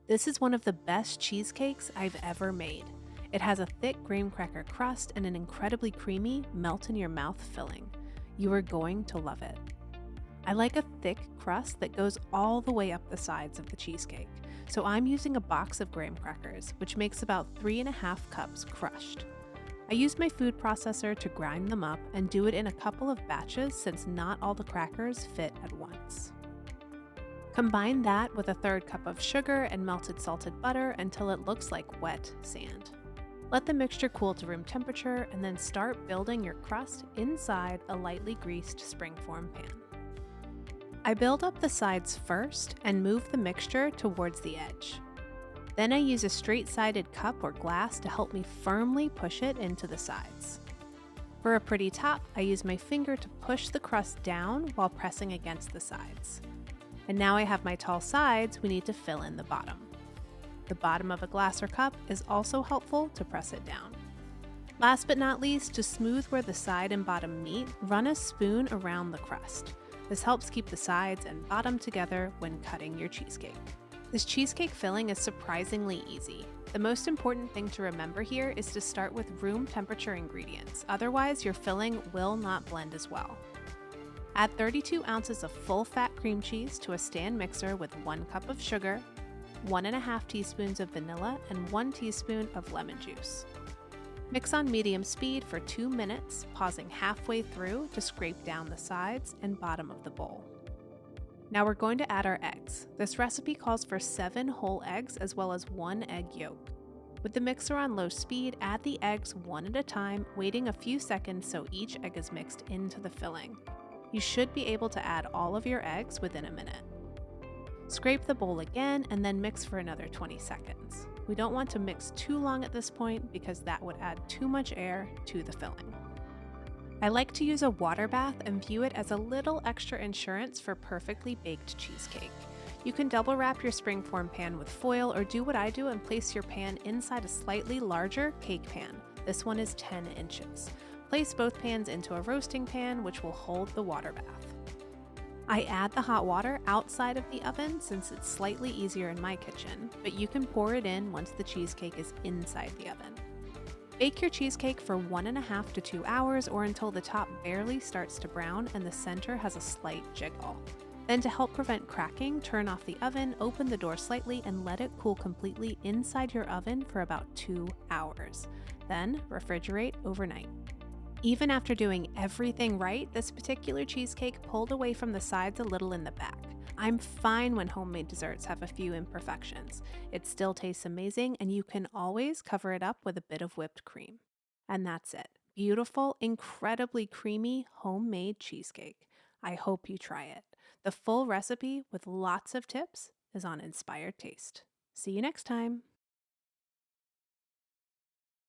This is one of the best cheesecakes I've ever made. It has a thick graham cracker crust and an incredibly creamy, melt in your mouth filling. You are going to love it. I like a thick crust that goes all the way up the sides of the cheesecake, so I'm using a box of graham crackers, which makes about 3.5 cups crushed. I use my food processor to grind them up and do it in a couple of batches since not all the crackers fit at once. Combine that with a third cup of sugar and melted salted butter until it looks like wet sand. Let the mixture cool to room temperature and then start building your crust inside a lightly greased springform pan. I build up the sides first and move the mixture towards the edge. Then I use a straight-sided cup or glass to help me firmly push it into the sides. For a pretty top, I use my finger to push the crust down while pressing against the sides. And now I have my tall sides, we need to fill in the bottom. The bottom of a glass or cup is also helpful to press it down. Last but not least, to smooth where the side and bottom meet, run a spoon around the crust. This helps keep the sides and bottom together when cutting your cheesecake. This cheesecake filling is surprisingly easy. The most important thing to remember here is to start with room temperature ingredients, otherwise your filling will not blend as well. Add 32 ounces of full-fat cream cheese to a stand mixer with 1 cup of sugar, 1.5 teaspoons of vanilla, and 1 teaspoon of lemon juice. Mix on medium speed for 2 minutes, pausing halfway through to scrape down the sides and bottom of the bowl. Now we're going to add our eggs. This recipe calls for 7 whole eggs as well as 1 egg yolk. With the mixer on low speed, add the eggs one at a time, waiting a few seconds so each egg is mixed into the filling. You should be able to add all of your eggs within a minute. Scrape the bowl again and then mix for another 20 seconds. We don't want to mix too long at this point because that would add too much air to the filling. I like to use a water bath and view it as a little extra insurance for perfectly baked cheesecake. You can double wrap your springform pan with foil or do what I do and place your pan inside a slightly larger cake pan. This one is 10 inches. Place both pans into a roasting pan, which will hold the water bath. I add the hot water outside of the oven since it's slightly easier in my kitchen, but you can pour it in once the cheesecake is inside the oven. Bake your cheesecake for 1.5 to 2 hours or until the top barely starts to brown and the center has a slight jiggle. Then to help prevent cracking, turn off the oven, open the door slightly, and let it cool completely inside your oven for about 2 hours. Then refrigerate overnight. Even after doing everything right, this particular cheesecake pulled away from the sides a little in the back. I'm fine when homemade desserts have a few imperfections. It still tastes amazing, and you can always cover it up with a bit of whipped cream. And that's it. Beautiful, incredibly creamy homemade cheesecake. I hope you try it. The full recipe with lots of tips is on Inspired Taste. See you next time.